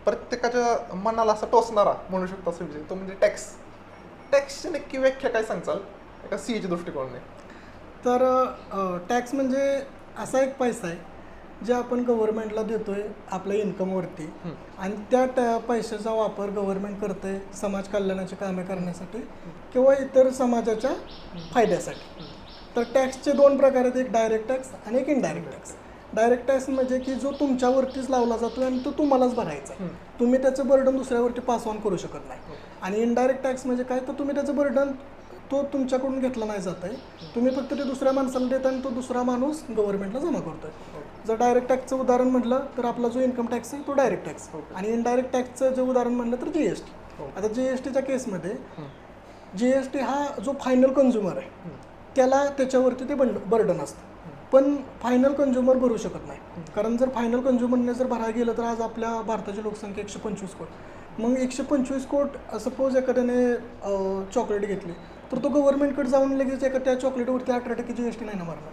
प्रत्येकाच्या मनाला असा टोचणारा म्हणू शकतो असं विषय तो म्हणजे टॅक्स. टॅक्सची नक्की व्याख्या काय सांगचाल एका सीएच्या दृष्टिकोनाने? तर टॅक्स म्हणजे असा एक पैसा आहे जे आपण गव्हर्नमेंटला देतोय आपल्या इन्कमवरती, आणि त्या पैशाचा वापर गव्हर्नमेंट करते समाज कल्याणाची कामे करण्यासाठी किंवा इतर समाजाच्या फायद्यासाठी. तर टॅक्सचे दोन प्रकार आहेत, एक डायरेक्ट टॅक्स आणि एक इनडायरेक्ट टॅक्स. डायरेक्ट टॅक्स म्हणजे की जो तुमच्यावरतीच लावला जातो आणि तो तुम्हालाच भरायचा आहे, तुम्ही त्याचं बर्डन दुसऱ्यावरती पास ऑन करू शकत नाही. आणि इनडायरेक्ट टॅक्स म्हणजे काय, तर तुम्ही त्याचं बर्डन तो तुमच्याकडून घेतला नाही जात आहे, तुम्ही फक्त ते दुसऱ्या माणसाला देता आणि तो दुसरा माणूस गव्हर्नमेंटला जमा करतोय. जर डायरेक्ट टॅक्सचं उदाहरण म्हटलं तर आपला जो इन्कम टॅक्स आहे तो डायरेक्ट टॅक्स, आणि इनडायरेक्ट टॅक्सचं जे उदाहरण म्हटलं तर जीएसटी. आता जीएसटीच्या केसमध्ये जीएसटी हा जो फायनल कंझ्युमर आहे त्याला त्याच्यावरती ते बर्डन असतं, पण फायनल कंझ्युमर भरू शकत नाही. कारण जर फायनल कंझ्युमरने जर भरायला गेलं तर आज आपल्या भारताची लोकसंख्या 125 कोटी. मग 125 कोटी सपोज एखाद्याने चॉकलेट घेतली तर तो गव्हर्नमेंटकडे जाऊन लगेच त्या चॉकलेटवरती 18% जीएसटी नाही ना मारणार.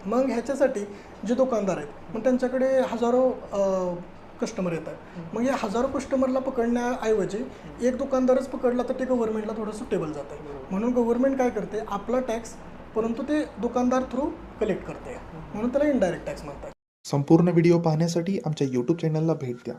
मग ह्याच्यासाठी जे दुकानदार आहेत मग त्यांच्याकडे हजारो कस्टमर येतात. मग या हजारो कस्टमरला पकडण्याऐवजी एक दुकानदारच पकडला तर ते गव्हर्नमेंटला थोडं सुटेबल जातं. म्हणून गव्हर्नमेंट काय करते, आपला टॅक्स परंतु ते दुकानदार थ्रू कलेक्ट करते, म्हणून त्याला इनडायरेक्ट टॅक्स म्हणतात. संपूर्ण व्हिडिओ पाहण्यासाठी आमच्या यूट्यूब चॅनलला भेट द्या.